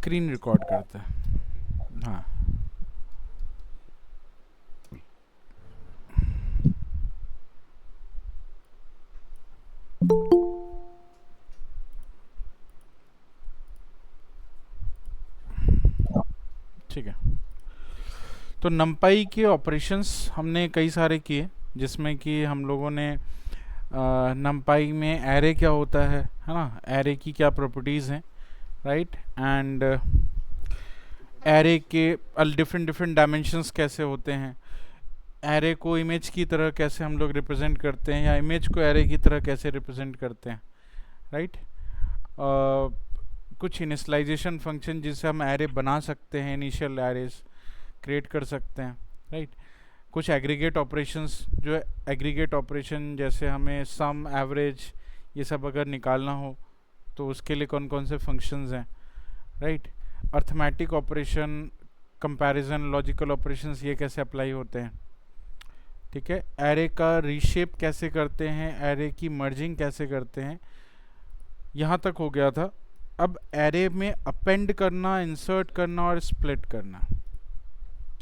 Screen record करता है। हाँ ठीक है। तो numpy के ऑपरेशंस हमने कई सारे किए, जिसमें कि हम लोगों ने numpy में एरे क्या होता है ना, एरे की क्या प्रॉपर्टीज़ हैं, राइट, एंड एरे के डिफरेंट डिफरेंट डायमेंशंस कैसे होते हैं, एरे को इमेज की तरह कैसे हम लोग रिप्रेजेंट करते हैं, या इमेज को एरे की तरह कैसे रिप्रेजेंट करते हैं, राइट। कुछ इनिशियलाइजेशन फंक्शन जिससे हम एरे बना सकते हैं, इनिशियल एरेज क्रिएट कर सकते हैं, राइट। कुछ एग्रीगेट ऑपरेशंस, जो एग्रीगेट ऑपरेशन जैसे हमें सम, एवरेज, ये सब अगर निकालना हो तो उसके लिए कौन कौन से फंक्शंस हैं, right. Arithmetic operation, comparison, logical operations, ये कैसे अप्लाई होते हैं, ठीक है। एरे का रीशेप कैसे करते हैं, एरे की मर्जिंग कैसे करते हैं, यहाँ तक हो गया था। अब एरे में अपेंड करना, इंसर्ट करना और स्प्लिट करना,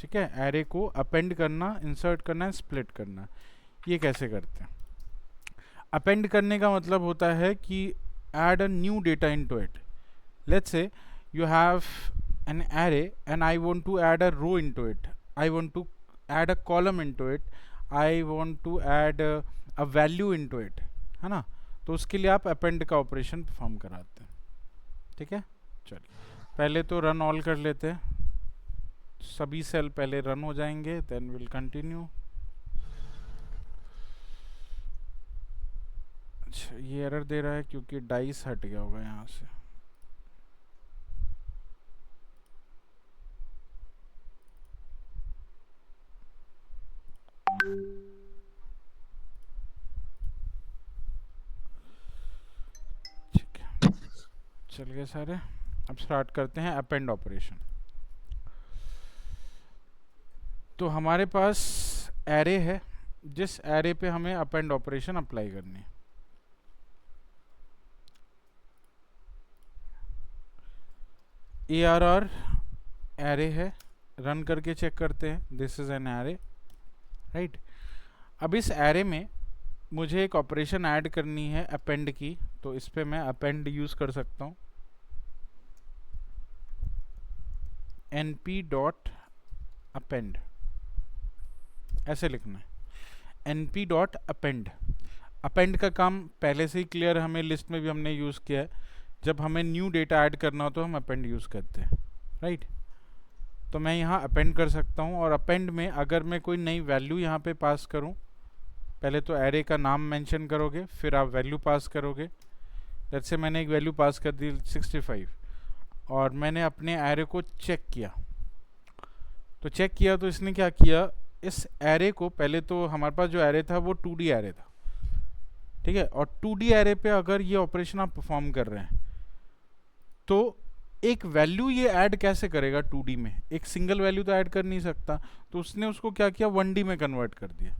ठीक है। एरे को अपेंड करना, इंसर्ट करना, स्प्लिट करना, ये कैसे करते हैं। अपेंड करने का मतलब होता है कि add a new data into it. Let's say you have an array and I want to add a row into it, I want to add a column into it, I want to add a value into it, है ना। तो उसके लिए आप append का operation perform कराते हैं, ठीक है। चलिए पहले तो रन ऑल कर लेते हैं, सभी सेल पहले रन हो जाएंगे, देन विल कंटिन्यू। अच्छा, ये एरर दे रहा है क्योंकि डाइस हट गया होगा यहाँ से। ठीक है, चल गए सारे। अब स्टार्ट करते हैं अपेंड ऑपरेशन। तो हमारे पास एरे है, जिस एरे पे हमें अपेंड ऑपरेशन अप्लाई करनी है। ARR एरे है, रन करके चेक करते हैं, this is an array, right. अब इस एरे में मुझे एक ऑपरेशन ऐड करनी है अपेंड की, तो इस पे मैं अपेंड यूज कर सकता हूँ। np डॉट अपेंड, ऐसे लिखना है, np डॉट अपेंड। अपेंड का काम पहले से ही क्लियर, हमें लिस्ट में भी हमने यूज़ किया है, जब हमें न्यू डेटा ऐड करना हो तो हम अपेंड यूज़ करते हैं, राइट। तो मैं यहाँ अपेंड कर सकता हूँ, और अपेंड में अगर मैं कोई नई वैल्यू यहाँ पे पास करूँ, पहले तो एरे का नाम मेंशन करोगे, फिर आप वैल्यू पास करोगे। जैसे मैंने एक वैल्यू पास कर दी 65, और मैंने अपने एरे को चेक किया, तो चेक किया तो इसने क्या किया, इस एरे को, पहले तो हमारे पास जो एरे था वो 2D एरे था, ठीक है। और 2D एरे पे अगर ये ऑपरेशन आप परफॉर्म कर रहे हैं तो एक वैल्यू ये ऐड कैसे करेगा 2D में, एक सिंगल वैल्यू तो ऐड कर नहीं सकता, तो उसने उसको क्या किया, 1D में कन्वर्ट कर दिया,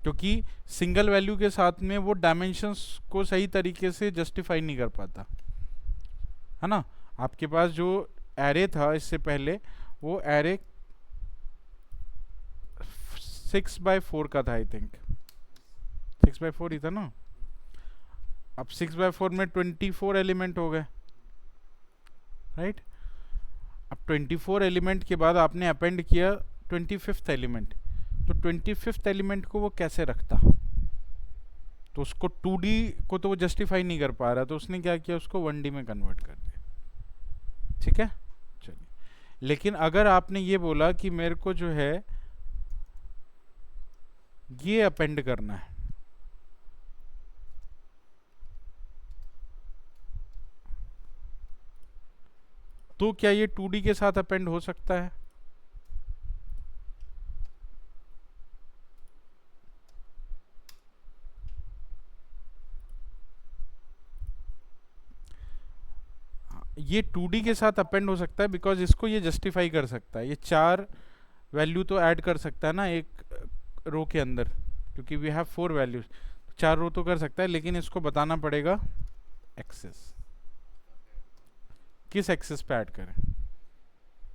क्योंकि सिंगल वैल्यू के साथ में वो डायमेंशंस को सही तरीके से जस्टिफाई नहीं कर पाता, है ना। आपके पास जो एरे था इससे पहले, वो एरे 6x4 का था, आई थिंक 6x4 ही था ना। अब 6x4 में 24 एलिमेंट हो गए, राइट। अब 24 एलिमेंट के बाद आपने अपेंड किया 25th एलिमेंट, तो 25th एलिमेंट को वो कैसे रखता, तो उसको 2D को तो वो जस्टिफाई नहीं कर पा रहा, तो उसने क्या किया, उसको 1D में कन्वर्ट कर दिया, ठीक है। चलिए, लेकिन अगर आपने ये बोला कि मेरे को जो है ये अपेंड करना है, तो क्या ये 2D के साथ अपेंड हो सकता है। ये 2D के साथ अपेंड हो सकता है, बिकॉज इसको ये जस्टिफाई कर सकता है, ये 4 वैल्यू तो ऐड कर सकता है ना एक रो के अंदर, क्योंकि वी हैव 4 वैल्यूज, 4 रो तो कर सकता है, लेकिन इसको बताना पड़ेगा एक्सेस, किस एक्सेस पे ऐड करें।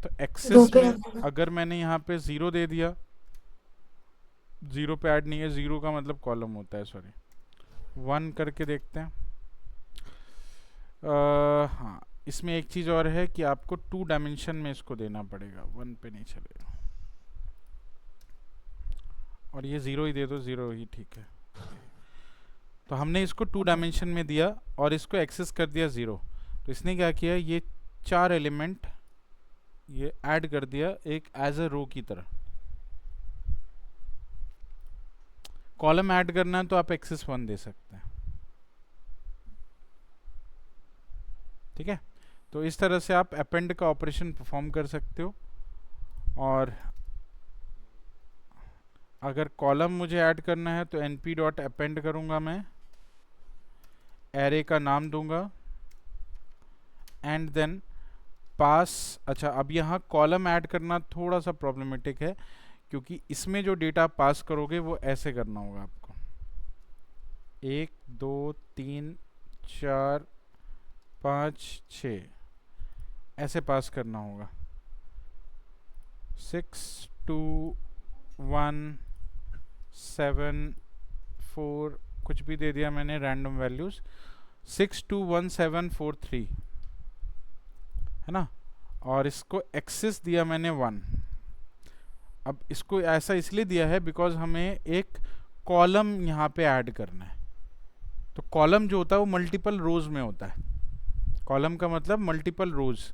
तो रो एक्सेस पे में अगर मैंने यहाँ पे 0 दे दिया, 0 पे ऐड नहीं है, 0 का मतलब कॉलम होता है, सॉरी 1 करके देखते हैं। हाँ, इसमें एक चीज़ और है कि आपको 2 डायमेंशन में इसको देना पड़ेगा, 1 पे नहीं चलेगा। और ये 0 ही दे दो, 0 ही ठीक है। तो हमने इसको 2 डायमेंशन में दिया और इसको एक्सेस कर दिया 0। तो इसने क्या किया, ये 4 एलिमेंट ये ऐड कर दिया एक एज अ रो की तरह। कॉलम ऐड करना है तो आप एक्सेस 1 दे सकते हैं, ठीक है। तो इस तरह से आप अपेंड का ऑपरेशन परफॉर्म कर सकते हो। और अगर कॉलम मुझे ऐड करना है तो np डॉट अपेंड करूँगा मैं, एरे का नाम दूंगा एंड देन पास। अच्छा, अब यहाँ कॉलम ऐड करना थोड़ा सा प्रॉब्लमेटिक है, क्योंकि इसमें जो डेटा पास करोगे वो ऐसे करना होगा आपको, 1 2 3 4 5 6 ऐसे पास करना होगा। 6 2 1 7 4 कुछ भी दे दिया मैंने रैंडम वैल्यूज, 6 2 1 7 4 3 है ना। और इसको एक्सेस दिया मैंने 1। अब इसको ऐसा इसलिए दिया है बिकॉज हमें एक कॉलम यहाँ पे ऐड करना है। तो कॉलम जो होता है वो मल्टीपल रोज में होता है। कॉलम का मतलब मल्टीपल रोज।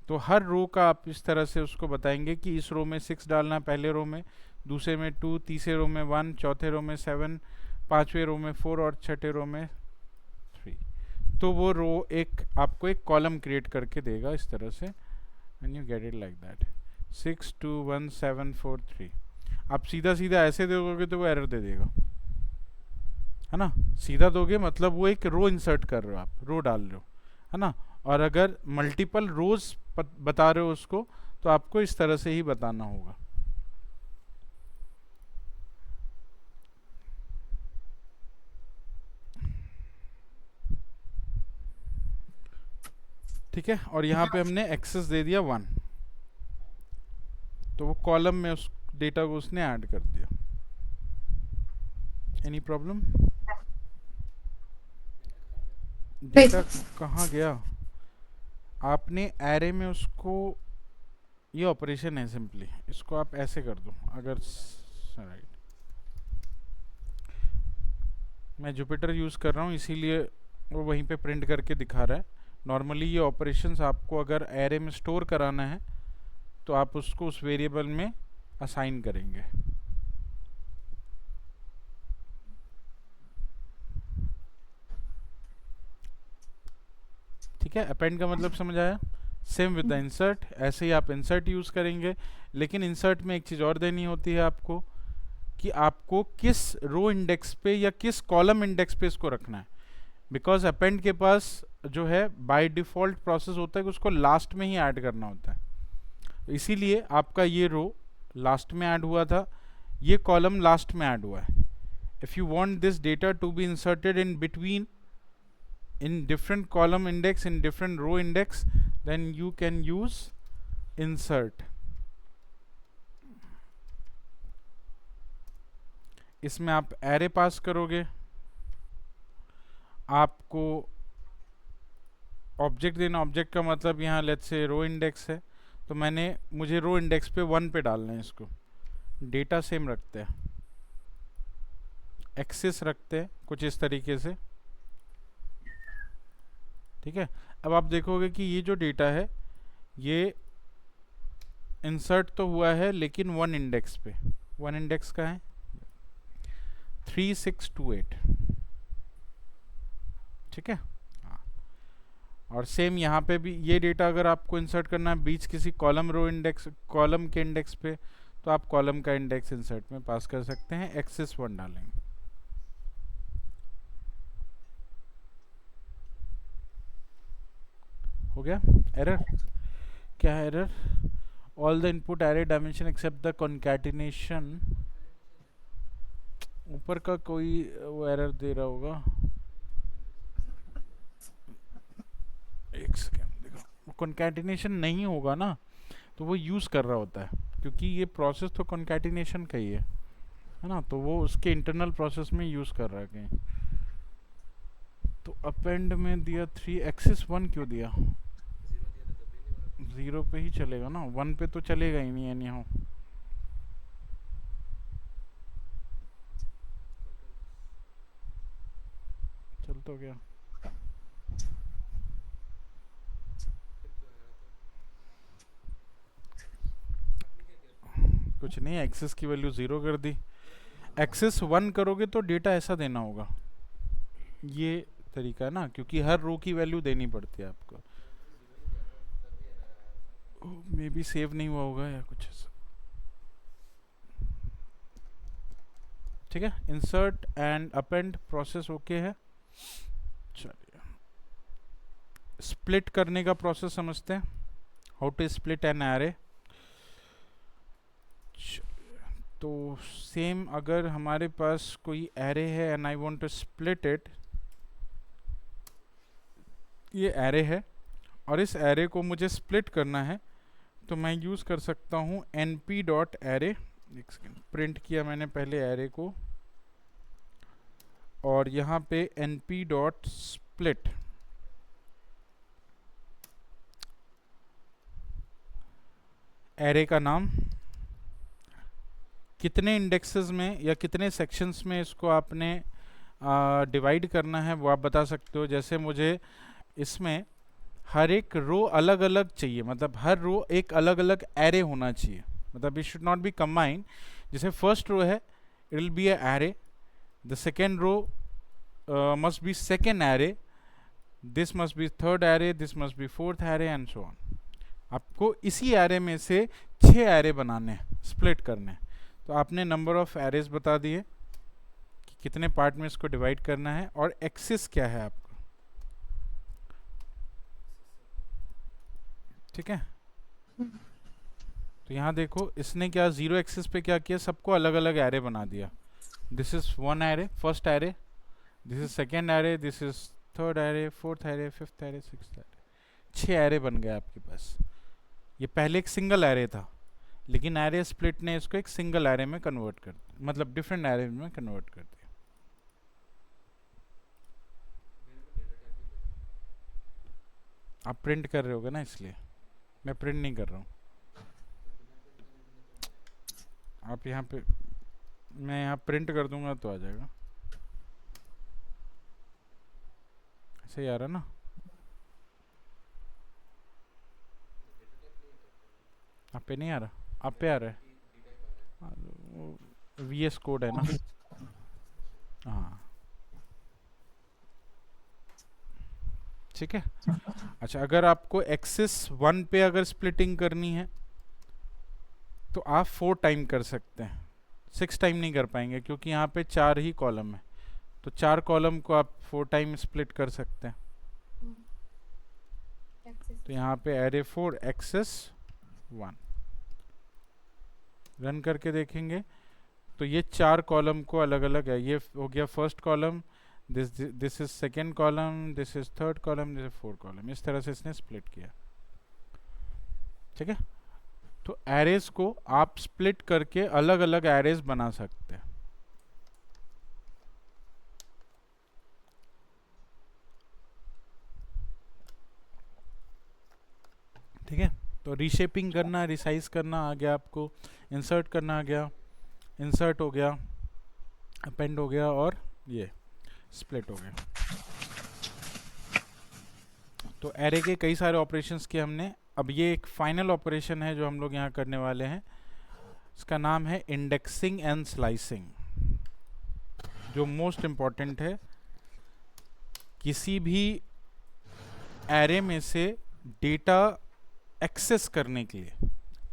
तो हर रो का आप इस तरह से उसको बताएंगे कि इस रो में 6 डालना है, पहले रो में, दूसरे में 2, तीसरे रो में 1, चौथे रो में 7, पांचवें रो में 4 और छठे रो में 3। तो वो रो एक आपको एक कॉलम क्रिएट करके देगा इस तरह से, and you get it like that, 6 2 1 7 4 3। आप सीधा सीधा ऐसे दोगे तो वो एरर दे देगा, है ना। सीधा दोगे मतलब वो एक रो इंसर्ट कर रहे हो, आप रो डाल रहे हो, है ना। और अगर मल्टीपल रोज बता रहे हो उसको, तो आपको इस तरह से ही बताना होगा। ठीक है, और यहाँ पे हमने एक्सेस दे दिया 1, तो वो कॉलम में उस डेटा को उसने ऐड कर दिया। Any problem? डेटा कहाँ गया? आपने एरे में उसको, ये ऑपरेशन है सिंपली, इसको आप ऐसे कर दो। अगर राइट, मैं जुपिटर यूज़ कर रहा हूँ इसीलिए वो वहीं पे प्रिंट करके दिखा रहा है। नॉर्मली ये ऑपरेशंस आपको अगर एरे में स्टोर कराना है तो आप उसको उस वेरिएबल में असाइन करेंगे। ठीक है, अपेंड का मतलब समझ आया। सेम विद द इंसर्ट, ऐसे ही आप इंसर्ट यूज़ करेंगे, लेकिन इंसर्ट में एक चीज़ और देनी होती है आपको, कि आपको किस रो इंडेक्स पे या किस कॉलम इंडेक्स पे इसको रखना है। बिकॉज अपेंड के पास जो है बाय डिफ़ॉल्ट प्रोसेस होता है कि उसको लास्ट में ही ऐड करना होता है। तो इसीलिए आपका ये रो लास्ट में ऐड हुआ था, ये कॉलम लास्ट में ऐड हुआ है। If you want this data to be inserted in between, in different column index, in different row index, then you can use insert. इसमें आप एरे पास करोगे, आपको ऑब्जेक्ट देना। ऑब्जेक्ट का मतलब यहाँ लेट्स से रो इंडेक्स है, तो मुझे रो इंडेक्स पे 1 पे डालना है इसको। डेटा सेम रखते हैं, एक्सेस रखते हैं कुछ इस तरीके से, ठीक है। अब आप देखोगे कि ये जो डेटा है ये इंसर्ट तो हुआ है लेकिन 1 इंडेक्स पे। 1 इंडेक्स का है 3628, ठीक है। हाँ, और सेम यहाँ पे भी ये डेटा अगर आपको इंसर्ट करना है बीच किसी कॉलम रो इंडेक्स, कॉलम के इंडेक्स पे, तो आप कॉलम का इंडेक्स इंसर्ट में पास कर सकते हैं, एक्सेस 1 डालेंगे। हो गया। एरर क्या है? Error, all the input array dimension except the concatenation. ऊपर का कोई वो एरर दे रहा होगा, एक सेकेंड देखो, कॉन्कैटिनेशन नहीं होगा ना तो वो यूज़ कर रहा होता है, क्योंकि ये प्रोसेस तो कॉन्कैटिनेशन का ही है ना, तो वो उसके इंटरनल प्रोसेस में यूज़ कर रहा है कहीं। तो अपेंड में दिया 3 एक्सिस 1 क्यों दिया? 0 पे ही चलेगा ना, 1 पे तो चलेगा ही नहीं एनी हाउ। चल तो गया। कुछ नहीं, एक्सेस की वैल्यू 0 कर दी। एक्सेस 1 करोगे तो डेटा ऐसा देना होगा, ये तरीका है ना, क्योंकि हर रो की वैल्यू देनी पड़ती है आपको। मे बी सेव नहीं हुआ होगा या कुछ ऐसा। ठीक है, insert and append process okay है। चलिए स्प्लिट करने का प्रोसेस समझते हैं, how to split an array. तो सेम, अगर हमारे पास कोई एरे है and I want to split it, ये एरे है और इस एरे को मुझे स्प्लिट करना है, तो मैं यूज़ कर सकता हूँ np डॉट एरे। एक सेकेंड, प्रिंट किया मैंने पहले एरे को, और यहाँ पे np डॉट स्प्लिट। एरे का नाम, कितने इंडेक्सेस में या कितने सेक्शंस में इसको आपने डिवाइड करना है वो आप बता सकते हो। जैसे मुझे इसमें हर एक रो अलग अलग चाहिए, मतलब हर रो एक अलग अलग एरे होना चाहिए, मतलब it should not be combined. जैसे फर्स्ट रो है, it will be a array, the second row must be second array, this must be third array, this must be fourth array and so on. आपको इसी array में से 6 array बनाने हैं, split करने हैं। तो आपने नंबर ऑफ एरेज बता दिए कि कितने पार्ट में इसको डिवाइड करना है, और एक्सिस क्या है आपका। ठीक है, तो यहाँ देखो इसने क्या 0 एक्सिस पे क्या किया, सबको अलग अलग एरे बना दिया। This is 1 array, first array, this is second array, this is third array, fourth array, fifth array, sixth array. 6 array बन गए आपके पास। ये पहले एक सिंगल एरे था, लेकिन एरे स्प्लिट ने इसको एक सिंगल एरे में कन्वर्ट कर दिया, मतलब डिफरेंट एरे में कन्वर्ट कर दिया। आप प्रिंट कर रहे होगे ना, इसलिए मैं प्रिंट नहीं कर रहा हूँ। आप यहाँ पे, मैं यहाँ प्रिंट कर दूंगा तो आ जाएगा, ऐसे ही आ रहा ना। आप पे नहीं आ रहा, आप पे आ रहा है, VS कोड है ना। हाँ ठीक है। अच्छा, अगर आपको एक्सिस 1 पे अगर स्प्लिटिंग करनी है तो आप 4 टाइम कर सकते हैं, 6 टाइम नहीं कर पाएंगे, क्योंकि यहाँ पे 4 ही कॉलम है, तो 4 कॉलम को आप 4 टाइम स्प्लिट कर सकते हैं। तो यहाँ पे एरे 4 एक्सेस 1 रन करके देखेंगे तो ये 4 कॉलम को अलग अलग है। ये हो गया first column, this is second column, this is third column, this is fourth column. इस तरह से इसने स्प्लिट किया। ठीक है, तो एरेज को आप स्प्लिट करके अलग अलग एरेज बना सकते हैं। ठीक है, तो रीशेपिंग करना, रिसाइज करना आ गया आपको, इंसर्ट करना आ गया, इंसर्ट हो गया, अपेंड हो गया, और ये स्प्लिट हो गया। तो एरे के कई सारे ऑपरेशंस किए हमने। अब ये एक फाइनल ऑपरेशन है जो हम लोग यहाँ करने वाले हैं, इसका नाम है इंडेक्सिंग एंड स्लाइसिंग, जो मोस्ट इम्पॉर्टेंट है। किसी भी एरे में से डेटा एक्सेस करने के लिए,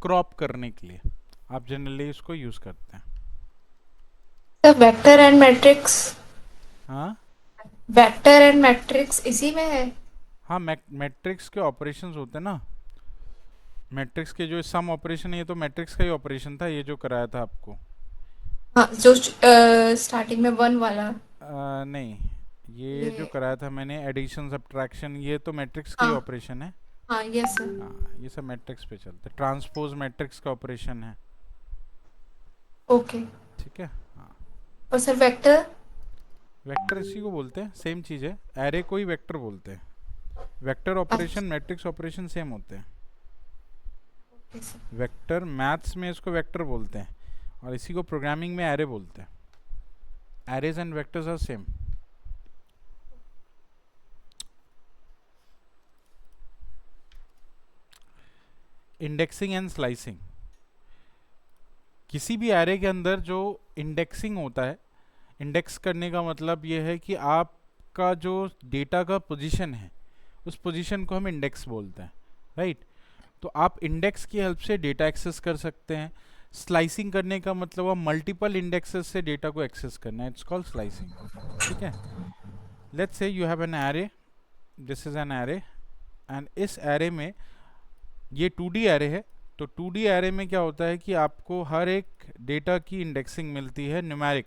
क्रॉप करने के लिए आप जनरली इसको यूज करते हैं। वेक्टर एंड मैट्रिक्स, हाँ वेक्टर एंड मैट्रिक्स इसी में है। हाँ, मैट्रिक्स के ऑपरेशंस होते हैं ना, मैट्रिक्स के जो सम ऑपरेशन है, ये तो मैट्रिक्स का ही ऑपरेशन था, ये जो कराया था आपको। हाँ, जो स्टार्टिंग में 1 वाला। नहीं, ये जो ये कराया था मैंने एडिशन सब्ट्रैक्शन, ये तो मैट्रिक्स का ही हाँ ऑपरेशन है। हाँ यस सर। हाँ, ये सब मैट्रिक्स पे चलते हैं, ट्रांसपोज मैट्रिक्स का ऑपरेशन है। ओके। ठीक है। हाँ, और सर वेक्टर? वेक्टर इसी को बोलते हैं, सेम चीज़ है, एरे को ही वेक्टर बोलते हैं। वेक्टर ऑपरेशन अच्छा। मैट्रिक्स ऑपरेशन सेम होते हैं। Okay sir. वेक्टर मैथ्स में इसको वेक्टर बोलते हैं और इसी को प्रोग्रामिंग में एरे बोलते हैं। Arrays and vectors are same. Indexing and slicing, किसी भी एरे के अंदर जो इंडेक्सिंग होता है, इंडेक्स करने का मतलब ये है कि आपका जो डेटा का पोजीशन है उस पोजीशन को हम इंडेक्स बोलते हैं, राइट। तो आप इंडेक्स की हेल्प से डेटा एक्सेस कर सकते हैं। स्लाइसिंग करने का मतलब आप मल्टीपल इंडेक्सेस से डेटा को एक्सेस करना है, इट्स कॉल्ड स्लाइसिंग। ठीक है। Let's say you have an array, this is an array, and इस एरे में ये 2D एरे है। तो 2D एरे में क्या होता है कि आपको हर एक डेटा की इंडेक्सिंग मिलती है, न्यूमेरिक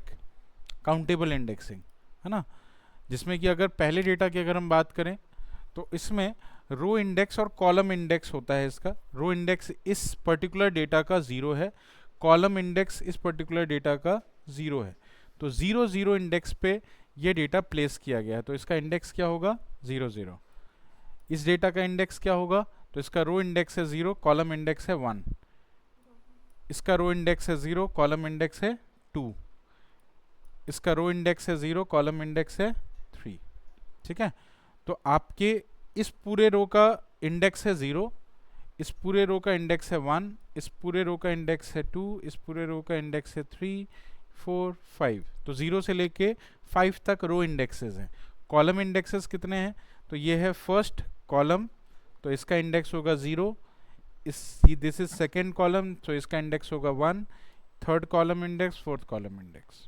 काउंटेबल इंडेक्सिंग, है ना। जिसमें कि अगर पहले डेटा की अगर हम बात करें तो इसमें रो इंडेक्स और कॉलम इंडेक्स होता है। इसका रो इंडेक्स इस पर्टिकुलर डेटा का 0 है, कॉलम इंडेक्स इस पर्टिकुलर डेटा का 0 है। तो 0 0 इंडेक्स पे ये डेटा प्लेस किया गया है, तो इसका इंडेक्स क्या होगा, 0 0। इस डेटा का इंडेक्स क्या होगा, तो इसका रो इंडेक्स है 0, कॉलम इंडेक्स है 1। इसका रो इंडेक्स है 0, कॉलम इंडेक्स है 2। इसका रो इंडेक्स है 0, कॉलम इंडेक्स है 3। ठीक है। तो आपके इस पूरे रो का इंडेक्स है 0, इस पूरे रो का इंडेक्स है 1, इस पूरे रो का इंडेक्स है 2, इस पूरे रो का इंडेक्स है 3 4 5। तो 0 से लेके 5 तक रो इंडेक्सेस हैं। कॉलम इंडेक्सेस कितने हैं, तो ये है फर्स्ट कॉलम, तो इसका इंडेक्स होगा 0। इस दिस इज सेकेंड कॉलम, तो इसका इंडेक्स होगा 1। Third column index, fourth column index.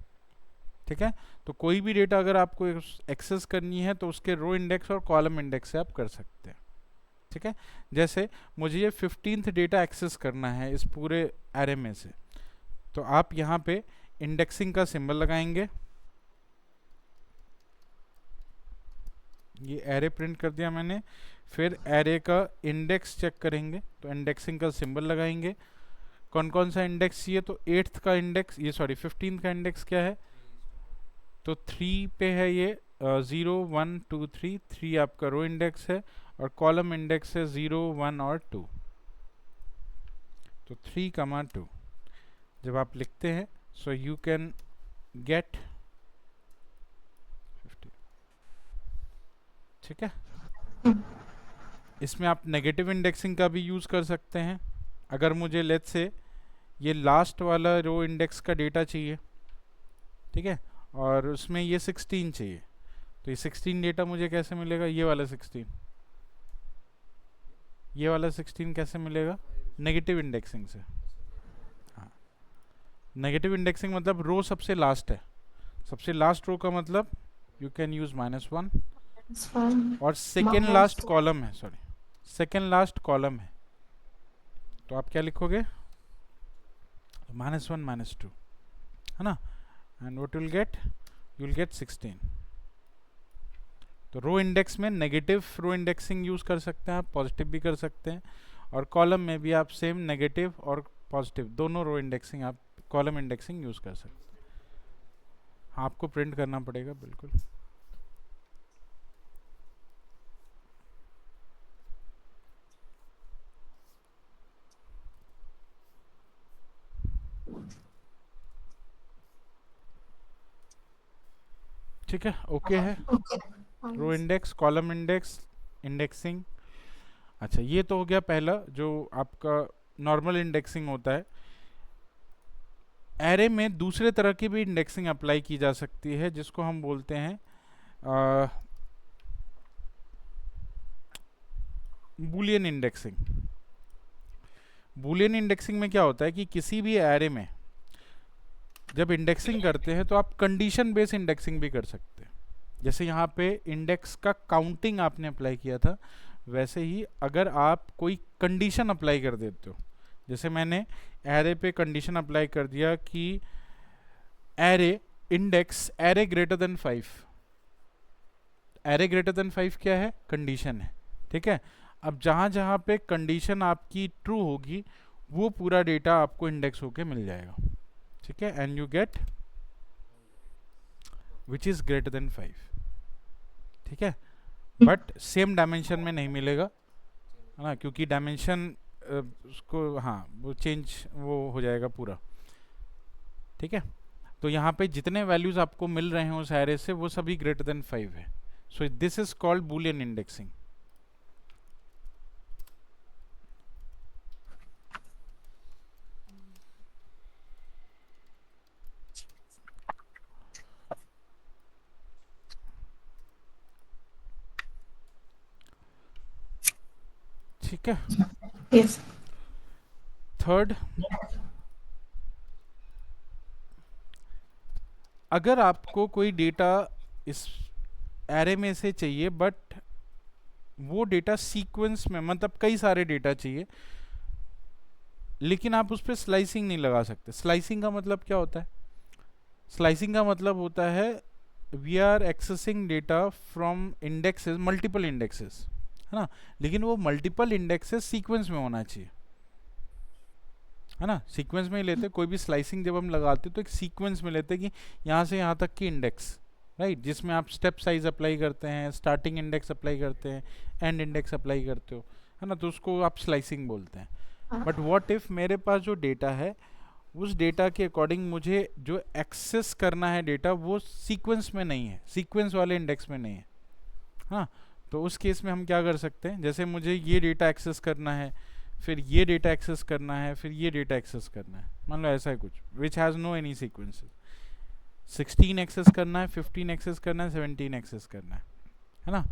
ठीक है। तो कोई भी डेटा अगर आपको एक्सेस करनी है तो उसके रो इंडेक्स और कॉलम इंडेक्स से आप कर सकते हैं। ठीक है। जैसे मुझे ये 15th डेटा एक्सेस करना है इस पूरे एरे में से, तो आप यहाँ पे इंडेक्सिंग का सिंबल लगाएंगे। ये एरे प्रिंट कर दिया मैंने। फिर एरे का इंडेक्स चेक करेंगे, तो इंडेक्सिंग का सिंबल लगाएंगे। कौन कौन सा इंडेक्स चाहिए, तो 8th का इंडेक्स, ये सॉरी 15th का इंडेक्स क्या है, तो 3 पे है ये, 0 1 2 3। 3 आपका रो इंडेक्स है और कॉलम इंडेक्स है 0 1 और 2। तो 3, 2 जब आप लिखते हैं, सो यू कैन गेट 50। ठीक है। इसमें आप नेगेटिव इंडेक्सिंग का भी यूज़ कर सकते हैं। अगर मुझे लेट्स से ये लास्ट वाला रो इंडेक्स का डेटा चाहिए, ठीक है, और उसमें ये 16 चाहिए, तो ये 16 डेटा मुझे कैसे मिलेगा, ये वाला 16, ये वाला 16 कैसे मिलेगा, नेगेटिव इंडेक्सिंग से। हाँ, नेगेटिव इंडेक्सिंग मतलब रो सबसे लास्ट है, सबसे लास्ट रो का मतलब यू कैन यूज -1। और सेकेंड लास्ट कॉलम है, सॉरी सेकेंड लास्ट कॉलम है, तो आप क्या लिखोगे, -1 -2, है ना। And what will get, you will get 16। तो रो इंडेक्स में नेगेटिव रो इंडेक्सिंग यूज़ कर सकते हैं आप, पॉजिटिव भी कर सकते हैं, और कॉलम में भी आप सेम नेगेटिव और पॉजिटिव दोनों रो इंडेक्सिंग आप कॉलम इंडेक्सिंग यूज़ कर सकते हैं। हाँ, आपको प्रिंट करना पड़ेगा बिल्कुल। ठीक है, ओके है। Row index, column index, indexing. अच्छा, ये तो हो गया पहला जो आपका नॉर्मल इंडेक्सिंग होता है। एरे में दूसरे तरह की भी इंडेक्सिंग अप्लाई की जा सकती है, जिसको हम बोलते हैं बूलियन इंडेक्सिंग। बूलियन इंडेक्सिंग में क्या होता है कि किसी भी एरे में जब इंडेक्सिंग करते हैं तो आप कंडीशन बेस्ड इंडेक्सिंग भी कर सकते हैं। जैसे यहाँ पे इंडेक्स का काउंटिंग आपने अप्लाई किया था, वैसे ही अगर आप कोई कंडीशन अप्लाई कर देते हो, जैसे मैंने एरे पे कंडीशन अप्लाई कर दिया कि array index array greater than 5। Array greater than 5 क्या है, कंडीशन है। ठीक है। अब जहाँ जहाँ पे कंडीशन आपकी ट्रू होगी वो पूरा डेटा आपको इंडेक्स होके मिल जाएगा, ठीक है, and you get which is greater than 5, ठीक है, बट सेम डायमेंशन में नहीं मिलेगा, है ना, क्योंकि डायमेंशन उसको, हाँ, वो चेंज वो हो जाएगा पूरा, ठीक है। तो यहाँ पे जितने वैल्यूज आपको मिल रहे हैं उस एरे से वो सभी ग्रेटर देन 5 है, so this is called Boolean indexing. ठीक है। Yes. थर्ड, अगर आपको कोई डेटा इस एरे में से चाहिए बट वो डेटा सीक्वेंस में, मतलब कई सारे डेटा चाहिए, लेकिन आप उस पर स्लाइसिंग नहीं लगा सकते। स्लाइसिंग का मतलब क्या होता है? स्लाइसिंग का मतलब होता है we are accessing data from indexes, multiple indexes, है ना, लेकिन वो मल्टीपल इंडेक्सेस सीक्वेंस में होना चाहिए, है ना, सीक्वेंस में ही लेते। कोई भी स्लाइसिंग जब हम लगाते तो एक सीक्वेंस में लेते कि यहाँ से यहाँ तक की इंडेक्स, राइट, जिसमें आप स्टेप साइज अप्लाई करते हैं, स्टार्टिंग इंडेक्स अप्लाई करते हैं, एंड इंडेक्स अप्लाई करते हो, है ना, तो उसको आप स्लाइसिंग बोलते हैं। बट व्हाट इफ मेरे पास जो डेटा है उस डेटा के अकॉर्डिंग मुझे जो एक्सेस करना है डेटा वो सीक्वेंस में नहीं है, सीक्वेंस वाले इंडेक्स में नहीं है, हाँ, तो उस केस में हम क्या कर सकते हैं, जैसे मुझे ये डेटा एक्सेस करना है, फिर ये डेटा एक्सेस करना है, फिर ये डेटा एक्सेस करना है, मान लो ऐसा है कुछ which has no any sequences, 16 access करना है, 15 एक्सेस करना है, 17 एक्सेस करना है ना,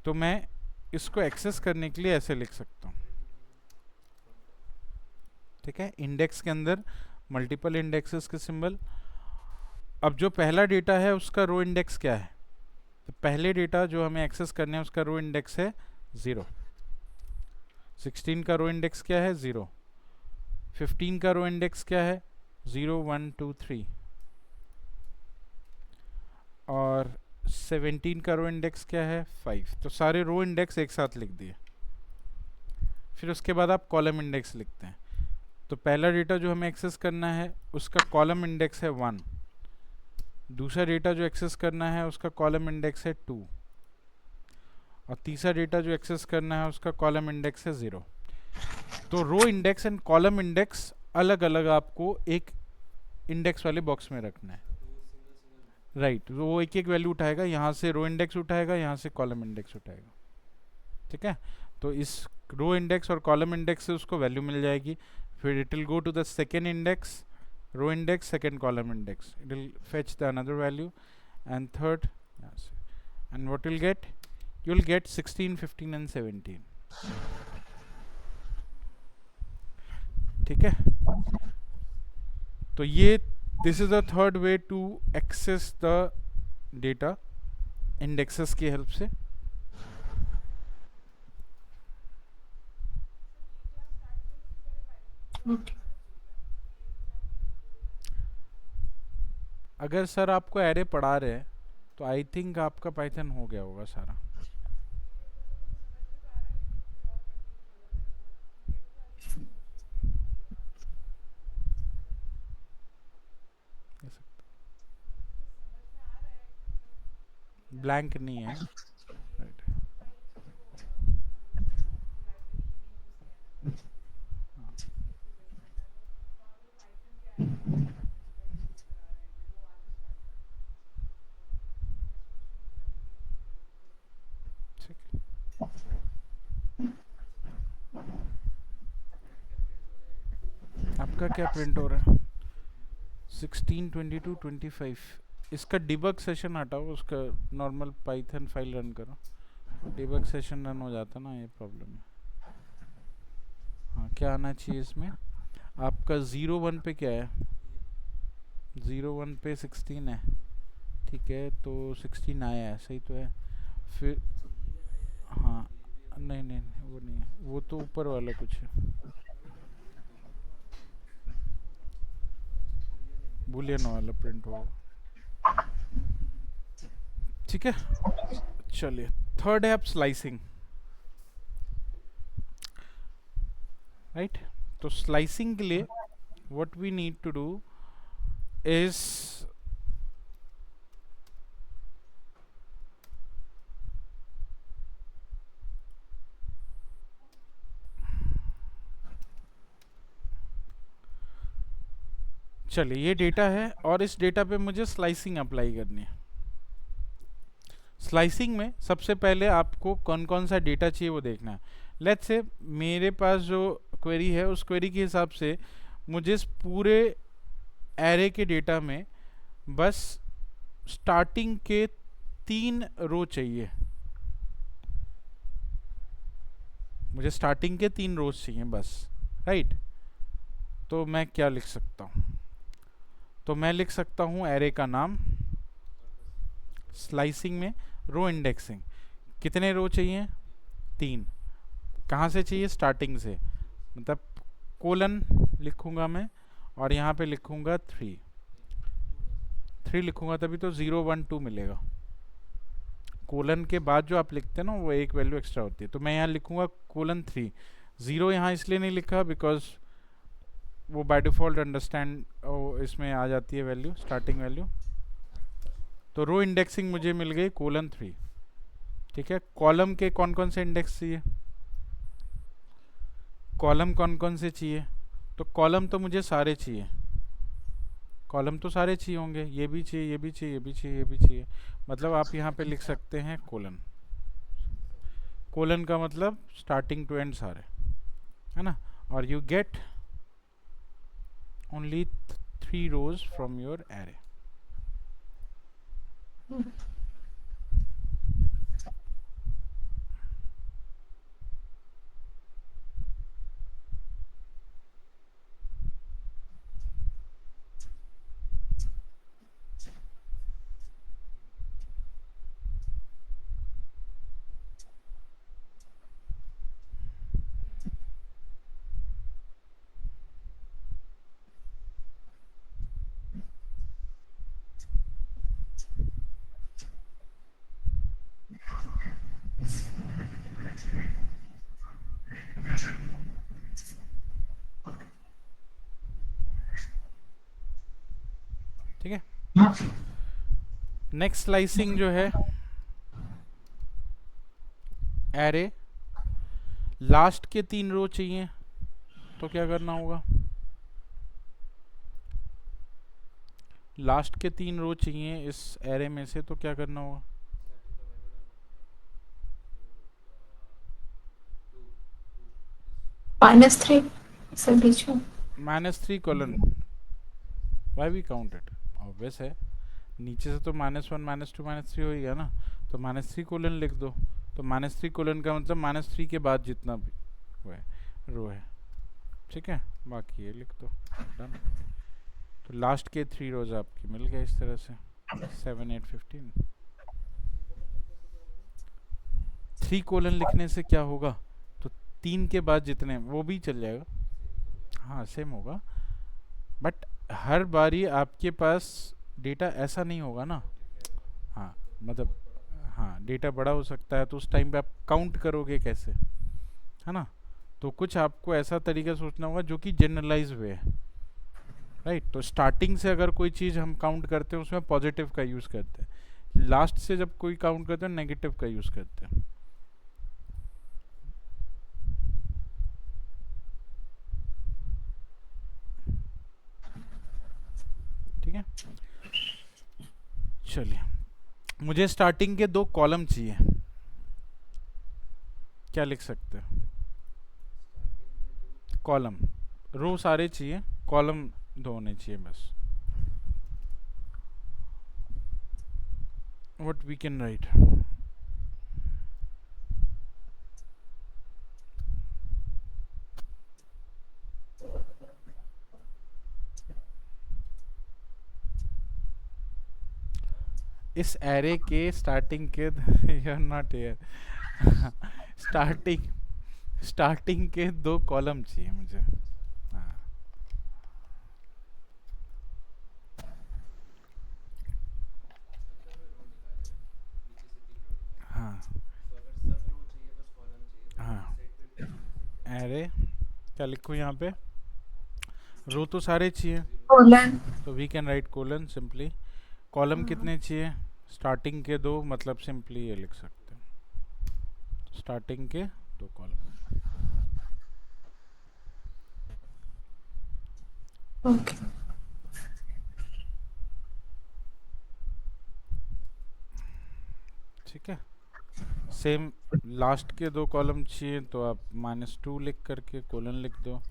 तो मैं इसको एक्सेस करने के लिए ऐसे लिख सकता हूँ, ठीक है, इंडेक्स के अंदर मल्टीपल इंडेक्सेस के सिंबल। अब जो पहला डेटा है उसका रो इंडेक्स क्या है, तो पहले डेटा जो हमें एक्सेस करने है उसका रो इंडेक्स है 0, 16 का रो इंडेक्स क्या है 0, 15 का रो इंडेक्स क्या है 0 1 2 3, और 17 का रो इंडेक्स क्या है 5। तो सारे रो इंडेक्स एक साथ लिख दिए। फिर उसके बाद आप कॉलम इंडेक्स लिखते हैं। तो पहला डेटा जो हमें एक्सेस करना है उसका कॉलम इंडेक्स है 1, दूसरा डेटा जो एक्सेस करना है उसका कॉलम इंडेक्स है 2, और तीसरा डेटा जो एक्सेस करना है उसका कॉलम इंडेक्स है 0। तो row index and column index अलग अलग आपको एक इंडेक्स वाले बॉक्स में रखना है, राइट, तो वो एक एक वैल्यू उठाएगा, यहाँ से रो इंडेक्स उठाएगा, यहाँ से कॉलम इंडेक्स उठाएगा, ठीक है। तो इस रो इंडेक्स और कॉलम इंडेक्स से उसको वैल्यू मिल जाएगी, फिर it will go to the second index, row index, second column index, it will fetch the another value, and third, yes, and what you'll get, you'll get 16 15 and 17, ठीक है। तो ये this is the third way to access the data indexes की help से। Okay. अगर sir आपको array पढ़ा रहे हैं तो आई थिंक आपका पाइथन हो गया होगा सारा। ब्लैंक नहीं है, right. आपका क्या प्रिंट हो रहा है? 16 22 25। इसका डिबग सेशन हटाओ, उसका नॉर्मल पाइथन फाइल रन करो, डिबग सेशन रन हो जाता ना, ये प्रॉब्लम है। हाँ, क्या आना चाहिए इसमें? आपका 0 1 पे क्या है? 0 1 पे 16 है, ठीक है, तो 16 आया है, सही तो है। फिर हाँ, नहीं नहीं नहीं, वो नहीं है, वो तो ऊपर वाला कुछ है, बुलियन वाला प्रिंट होगा, ठीक है। चलिए, थर्ड है आप स्लाइसिंग। राइट। तो स्लाइसिंग के लिए what we need to do is चलिए ये डेटा है और इस डेटा पे मुझे स्लाइसिंग अप्लाई करनी है। स्लाइसिंग में सबसे पहले आपको कौन कौन सा डेटा चाहिए वो देखना है। लेट्स से मेरे पास जो क्वेरी है उस क्वेरी के हिसाब से मुझे इस पूरे एरे के डेटा में बस स्टार्टिंग के 3 रो चाहिए। मुझे स्टार्टिंग के 3 रोज चाहिए बस, राइट। तो मैं क्या लिख सकता हूँ? तो मैं लिख सकता हूँ एरे का नाम, स्लाइसिंग में रो इंडेक्सिंग। कितने रो चाहिए? 3। कहाँ से चाहिए? स्टार्टिंग से, मतलब कोलन लिखूंगा मैं और यहाँ पे लिखूंगा 3 लिखूंगा तभी तो 0 1 2 मिलेगा। कोलन के बाद जो आप लिखते हैं ना वो एक वैल्यू एक्स्ट्रा होती है, तो मैं यहाँ लिखूंगा कोलन 3। 0 यहाँ इसलिए नहीं लिखा बिकॉज वो बाय डिफ़ॉल्ट अंडरस्टैंड इसमें आ जाती है वैल्यू, स्टार्टिंग वैल्यू। तो रो इंडेक्सिंग मुझे मिल गई कोलन 3, ठीक है। कॉलम के कौन कौन से इंडेक्स चाहिए? कॉलम कौन कौन से चाहिए? तो कॉलम तो मुझे सारे चाहिए, कॉलम तो सारे चाहिए होंगे, ये भी चाहिए, ये भी चाहिए, ये भी चाहिए, ये भी चाहिए। मतलब आप यहाँ पे लिख सकते हैं कोलन। कोलन का मतलब स्टार्टिंग टू एंड सारे, है ना। और you get only 3 rows from your array। ठीक है। नेक्स्ट स्लाइसिंग जो है एरे, लास्ट के 3 रो चाहिए, तो क्या करना होगा? लास्ट के 3 रो चाहिए इस एरे में से, तो क्या करना होगा? -3 सब बीच में। -3 colon, why we count it, obvious है। नीचे से तो -1 -2 -3 हो ही गया ना, तो -3 कोलन लिख दो। तो -3 कोलन का मतलब -3 के बाद जितना भी वो है रो है, ठीक है। बाकी ये लिख दो, डन। तो लास्ट के 3 रोज आपकी मिल गए इस तरह से 7 8 15। 3 कोलन लिखने से क्या होगा? तो 3 के बाद जितने वो भी चल जाएगा, हाँ सेम होगा, बट हर बारी आपके पास डेटा ऐसा नहीं होगा ना। हाँ मतलब, हाँ डेटा बड़ा हो सकता है, तो उस टाइम पे आप काउंट करोगे कैसे, है ना। तो कुछ आपको ऐसा तरीका सोचना होगा जो कि जनरलाइज हुए है, राइट। तो स्टार्टिंग से अगर कोई चीज़ हम काउंट करते हैं उसमें पॉजिटिव का यूज़ करते हैं, लास्ट से जब कोई काउंट करते हैं नेगेटिव का यूज़ करते हैं। ठीक है। चलिए, मुझे स्टार्टिंग के 2 कॉलम चाहिए, क्या लिख सकते हैं? कॉलम, रो सारे चाहिए, कॉलम 2 होने चाहिए बस। What we can write? इस एरे के स्टार्टिंग के you are not here starting starting के 2 कॉलम चाहिए मुझे। हाँ, हाँ, हाँ, एरे क्या लिखूँ यहाँ पे? रो तो सारे चाहिए, कोलन। तो we can write colon simply. Column कितने चाहिए? स्टार्टिंग के दो, मतलब सिंपली ये लिख सकते हैं, स्टार्टिंग के दो कॉलम. ओके। ठीक है. सेम लास्ट के दो कॉलम चाहिए तो आप -2 लिख करके कोलन लिख दो.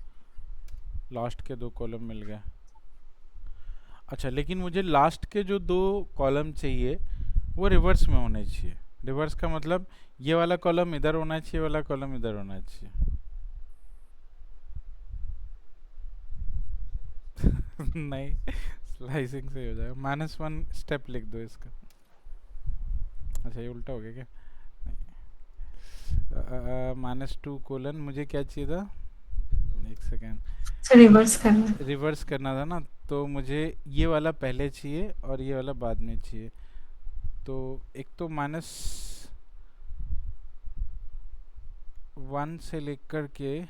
लास्ट के दो कॉलम मिल गए. अच्छा, लेकिन मुझे लास्ट के जो दो कॉलम चाहिए वो रिवर्स में होने चाहिए. रिवर्स का मतलब ये वाला कॉलम इधर होना चाहिए, वाला कॉलम इधर होना चाहिए. नहीं, स्लाइसिंग से हो जाएगा. -1 स्टेप लिख दो इसका. अच्छा, ये उल्टा हो गया क्या? -2 कोलन, मुझे क्या चाहिए था? एक सेकेंड. रिवर्स करना। रिवर्स करना था ना, तो मुझे ये वाला पहले चाहिए और ये वाला बाद में चाहिए. तो एक तो -1 से लेकर के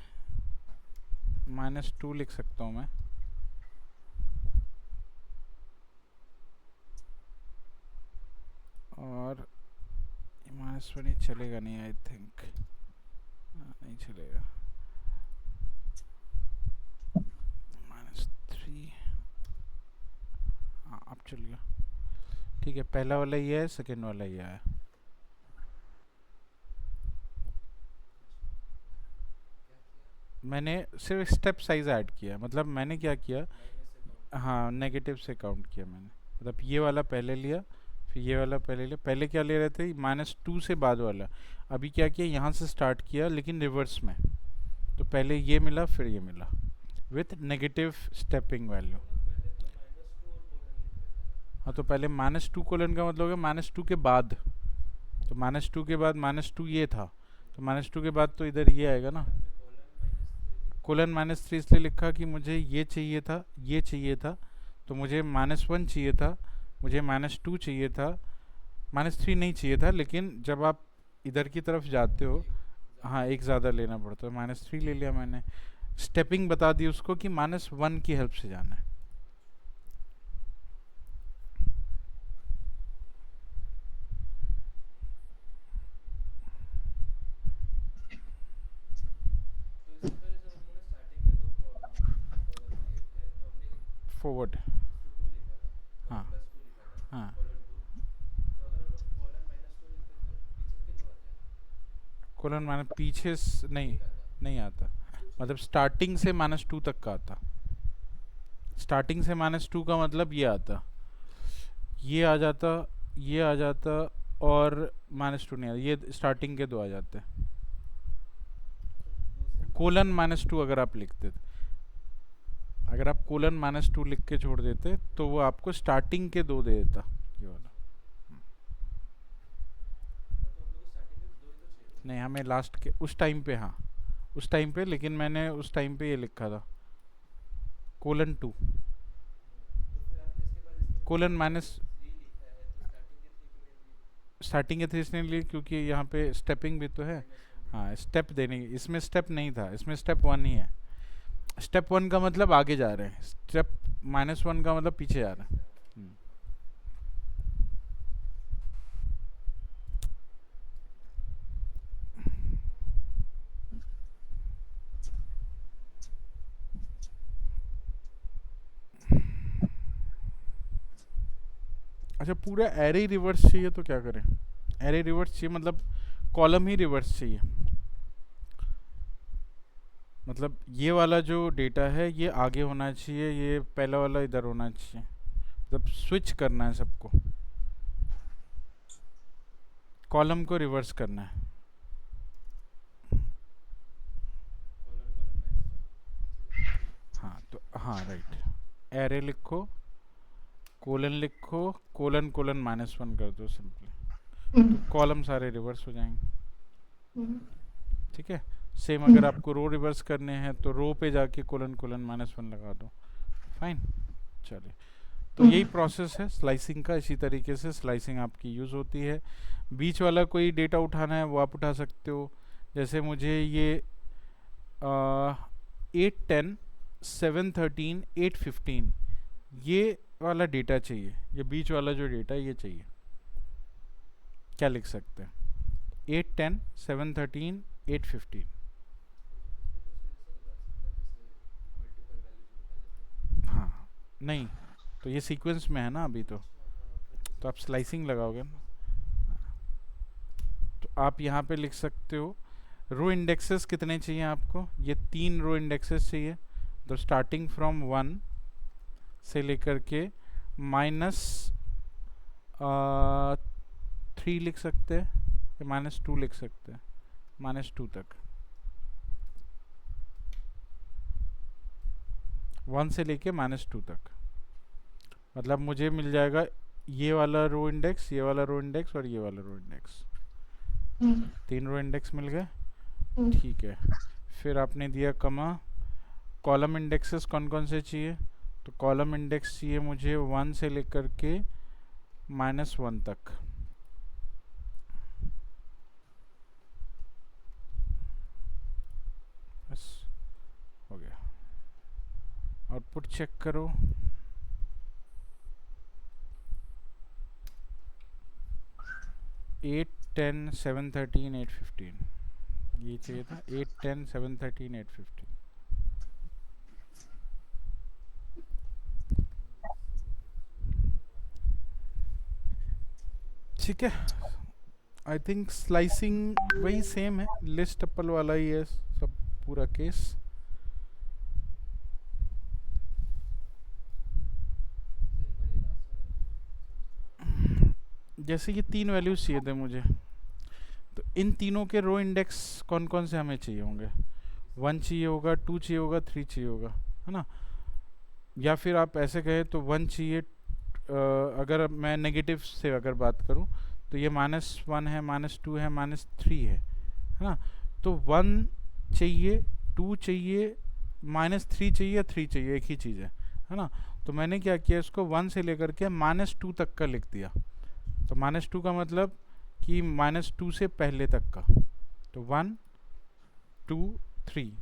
-2 लिख सकता हूँ मैं. और -1 चलेगा नहीं, आई थिंक. नहीं चलेगा. -3, हाँ अब चल गया. ठीक है, पहला वाला ये है, सेकेंड वाला ये है. मैंने सिर्फ स्टेप साइज ऐड किया, मतलब मैंने क्या किया, हाँ नेगेटिव से काउंट किया मैंने. मतलब ये वाला पहले लिया, फिर ये वाला पहले लिया. पहले क्या ले रहे थे? -2 से बाद वाला. अभी क्या किया, यहाँ से स्टार्ट किया लेकिन रिवर्स में. तो पहले ये मिला, फिर ये मिला, विथ नेगेटिव स्टेपिंग वैल्यू. हाँ, तो पहले -2 कोलन का मतलब हो गया -2 के बाद. तो -2 के बाद -2 ये था, तो -2 के बाद तो इधर ये आएगा ना. कोलन -3 इसलिए लिखा कि मुझे ये चाहिए था, ये चाहिए था. तो मुझे -1 चाहिए था, मुझे -2 चाहिए था, -3 नहीं चाहिए था. लेकिन जब आप इधर की तरफ जाते हो, हाँ एक ज़्यादा लेना पड़ता है. -3 ले लिया मैंने. स्टेपिंग बता दी उसको कि -1 की हेल्प से जाना है. फॉरवर्ड. हाँ हाँ. कोलन माइनस पीछे नहीं, नहीं आता. मतलब स्टार्टिंग से -2 तक का आता. स्टार्टिंग से -2 का मतलब ये आता, ये आ जाता, ये आ जाता, और -2 नहीं आता. ये स्टार्टिंग के दो आ जाते. कोलन -2 अगर आप लिखते थे, अगर आप कोलन -2 लिख के छोड़ देते तो वो आपको स्टार्टिंग के दो दे देता, ये वाला. नहीं, हमें लास्ट के उस टाइम पे, हाँ उस टाइम पे. लेकिन मैंने उस टाइम पे ये लिखा था :2 कोलन माइनस. स्टार्टिंग के 3 इसलिए लिए क्योंकि यहाँ पे स्टेपिंग भी तो है. हाँ, स्टेप देने, इसमें स्टेप नहीं था, इसमें स्टेप 1 ही है. स्टेप 1 का मतलब आगे जा रहे हैं, स्टेप -1 का मतलब पीछे जा रहे हैं. अच्छा, पूरा एरे रिवर्स चाहिए तो क्या करें? एरे रिवर्स चाहिए मतलब कॉलम ही रिवर्स चाहिए. मतलब ये वाला जो डेटा है ये आगे होना चाहिए, ये पहला वाला इधर होना चाहिए. मतलब स्विच करना है सबको, कॉलम को रिवर्स करना है. हाँ तो हाँ राइट. एरे लिखो, कोलन लिखो, कोलन कोलन -1 कर दो सिंपली, तो कॉलम सारे रिवर्स हो जाएंगे. ठीक है. सेम अगर आपको रो रिवर्स करने हैं तो रो पे जाके कोलन कोलन -1 लगा दो. फाइन. चलिए, तो यही प्रोसेस है स्लाइसिंग का. इसी तरीके से स्लाइसिंग आपकी यूज़ होती है. बीच वाला कोई डेटा उठाना है वो आप उठा सकते हो. जैसे मुझे ये 810 713 815 ये वाला डेटा चाहिए, ये बीच वाला जो डेटा ये चाहिए। क्या लिख सकते हैं? 810 713 815। हाँ नहीं, तो ये सीक्वेंस में है ना अभी, तो आप स्लाइसिंग लगाओगे ना, तो आप यहाँ पे लिख सकते हो रो इंडेक्सेस कितने चाहिए आपको, ये 3 रो इंडेक्सेस चाहिए। तो स्टार्टिंग फ्रॉम 1 से लेकर के -3 लिख सकते हैं या -2 लिख सकते हैं, -2 तक, 1 से लेके -2 तक। मतलब मुझे मिल जाएगा ये वाला रो इंडेक्स, ये वाला रो इंडेक्स और ये वाला रो इंडेक्स, 3 रो इंडेक्स मिल गए। ठीक है, फिर आपने दिया कमा, कॉलम इंडेक्सेस कौन कौन से चाहिए, तो कॉलम इंडेक्स चाहिए मुझे 1 से लेकर के -1 तक। बस हो गया, आउटपुट चेक करो। एट 10 713 815 ये चाहिए था, 8 10 713 815। ठीक है, आई थिंक स्लाइसिंग वही सेम है, लिस्ट टपल वाला ही है सब पूरा केस। जैसे ये 3 वैल्यूज चाहिए थे मुझे, तो इन तीनों के रो इंडेक्स कौन कौन से हमें चाहिए होंगे, 1 चाहिए होगा, 2 चाहिए होगा, 3 चाहिए होगा, है ना। या फिर आप ऐसे कहें तो 1 चाहिए, अगर मैं नेगेटिव से अगर बात करूं तो ये -1 है, -2 है, -3 है ना। तो 1 चाहिए, 2 चाहिए, -3 चाहिए, 3 चाहिए, एक ही चीज़ है ना। तो मैंने क्या किया, इसको 1 से लेकर के -2 तक का लिख दिया। तो -2 का मतलब कि -2 से पहले तक का, तो 1 2 3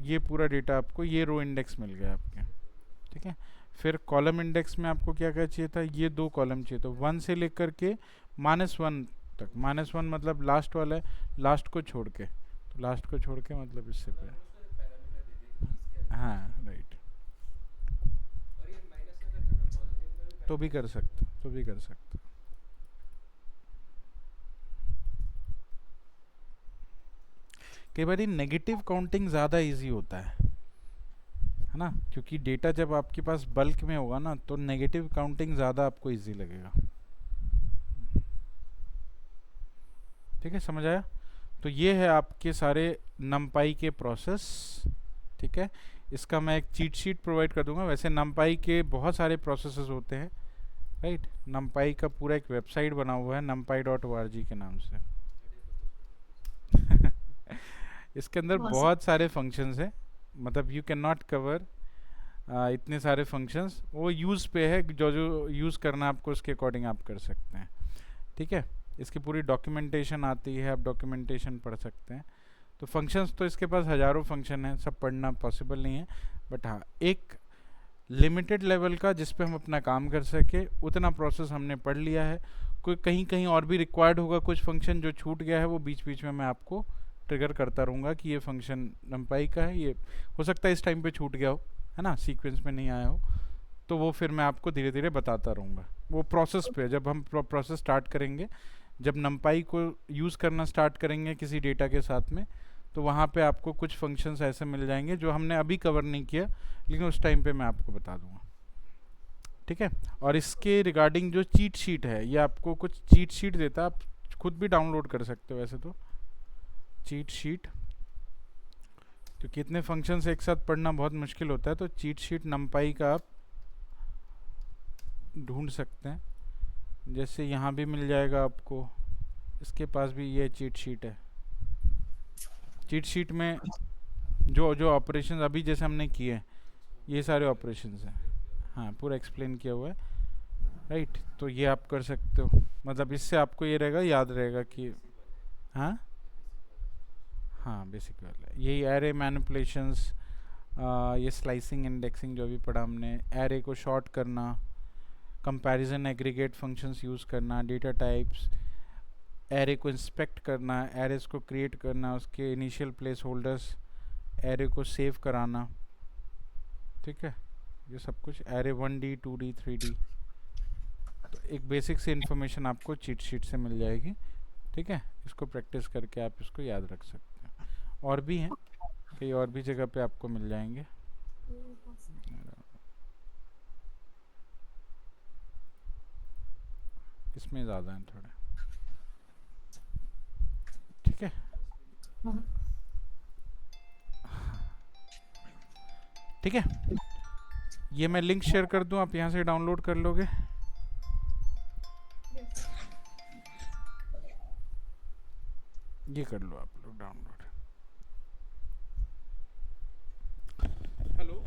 ये पूरा डेटा आपको ये रो इंडेक्स मिल गया आपके। ठीक है, फिर कॉलम इंडेक्स में आपको क्या क्या चाहिए था, ये 2 कॉलम चाहिए, तो 1 से लेकर के -1 तक, -1 मतलब लास्ट वाला है, लास्ट को छोड़ के, तो लास्ट को छोड़ के मतलब इससे पे। हाँ राइट, तो भी कर सकते, तो भी कर सकते। कई बार नेगेटिव काउंटिंग ज़्यादा इजी होता है ना, क्योंकि डेटा जब आपके पास बल्क में होगा ना तो नेगेटिव काउंटिंग ज़्यादा आपको इजी लगेगा। ठीक है, समझ आया। तो ये है आपके सारे नमपाई के प्रोसेस। ठीक है, इसका मैं एक चीट शीट प्रोवाइड कर दूंगा। वैसे नमपाई के बहुत सारे प्रोसेसेस होते हैं, राइट। नमपाई का पूरा एक वेबसाइट बना हुआ है numpy.org के नाम से। इसके अंदर बहुत सारे फंक्शंस हैं, मतलब यू कैन नॉट कवर इतने सारे फंक्शंस। वो यूज़ पे है, जो जो यूज़ करना आपको उसके अकॉर्डिंग आप कर सकते हैं। ठीक है, इसकी पूरी डॉक्यूमेंटेशन आती है, आप डॉक्यूमेंटेशन पढ़ सकते हैं। तो फंक्शंस तो इसके पास हज़ारों फंक्शन हैं, सब पढ़ना पॉसिबल नहीं है, बट हाँ एक लिमिटेड लेवल का जिस पे हम अपना काम कर सके उतना प्रोसेस हमने पढ़ लिया है। कोई कहीं कहीं और भी रिक्वायर्ड होगा, कुछ फंक्शन जो छूट गया है वो बीच बीच में मैं आपको ट्रिगर करता रहूँगा कि ये फंक्शन नमपाई का है, ये हो सकता है इस टाइम पे छूट गया हो, है ना, सीक्वेंस में नहीं आया हो, तो वो फिर मैं आपको धीरे धीरे बताता रहूँगा। वो प्रोसेस पे जब हम प्रोसेस स्टार्ट करेंगे, जब नमपाई को यूज़ करना स्टार्ट करेंगे किसी डेटा के साथ में, तो वहाँ पे आपको कुछ फंक्शंस ऐसे मिल जाएंगे जो हमने अभी कवर नहीं किया, लेकिन उस टाइम पे मैं आपको बता दूंगा। ठीक है, और इसके रिगार्डिंग जो चीट शीट है, ये आपको कुछ चीट शीट देता है, आप खुद भी डाउनलोड कर सकते हो वैसे तो चीट शीट, तो कितने फंक्शंस एक साथ पढ़ना बहुत मुश्किल होता है, तो चीट शीट नमपाई का आप ढूंढ सकते हैं। जैसे यहाँ भी मिल जाएगा आपको, इसके पास भी ये चीट शीट है। चीट शीट में जो जो ऑपरेशंस अभी जैसे हमने किए, ये सारे ऑपरेशंस हैं, हाँ पूरा एक्सप्लेन किया हुआ है, राइट। तो ये आप कर सकते हो, मतलब इससे आपको ये रहेगा, याद रहेगा कि हाँ हाँ बेसिक वाला यही एरे मैनिपुलेशंस, ये स्लाइसिंग इंडेक्सिंग जो भी पढ़ा हमने, एरे को शॉर्ट करना, कंपैरिजन एग्रीगेट फंक्शंस यूज़ करना, डेटा टाइप्स, एरे को इंस्पेक्ट करना, एरेस को क्रिएट करना, उसके इनिशियल प्लेस होल्डर्स, एरे को सेव कराना, ठीक है। ये सब कुछ एरे 1D 2D 3D, तो एक बेसिक सी इन्फॉर्मेशन आपको चीट शीट से मिल जाएगी, ठीक है। इसको प्रैक्टिस करके आप इसको याद रख सकते हैं। और भी हैं, कई और भी जगह पे आपको मिल जाएंगे। इसमें ज़्यादा हैं थोड़े, ठीक है। ठीक है, ये मैं लिंक शेयर कर दूं, आप यहाँ से डाउनलोड कर लोगे। ये कर लो आप लोग डाउनलोड। हेलो।